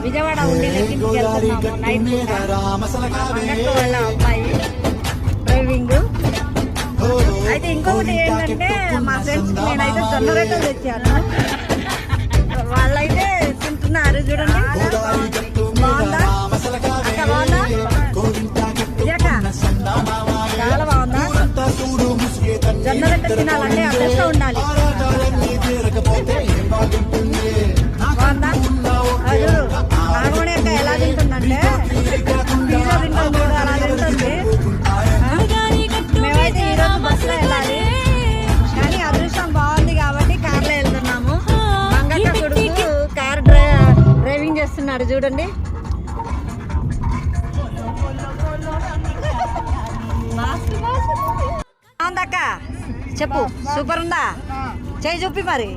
విజయవాడ ఉండి లెక్కింపుకి వెళ్తున్నాము నైట్ మంగక్క వాళ్ళ అమ్మాయి డ్రైవింగ్. అయితే ఇంకొకటి ఏంటంటే మా ఫ్రెండ్స్ నేనైతే జొన్న రొట్టెలు తెచ్చాను, వాళ్ళైతే తింటున్నారు చూడండి. బాగుందా అక్క? బాగుందా ఇదక్క? చాలా బాగుందా? జొన్న రొట్టె తినాలంటే అదృష్టం ఉండాలి. బాగుందా? అది నాగమణి అక్క ఎలా తింటుందంటే పిజ్జా తింటుంది కూడా అలా తింటుంది. మేమైతే ఈరోజు బస్సులో వెళ్ళాలి కానీ అదృష్టం బాగుంది కాబట్టి కార్లో వెళ్తున్నాము. మంగక్క కొడుకు కార్ డ్రైవింగ్ చేస్తున్నాడు చూడండి. బాగుందక్క? చెప్పు, సూపర్ ఉందా? చేయి చూపి మరి.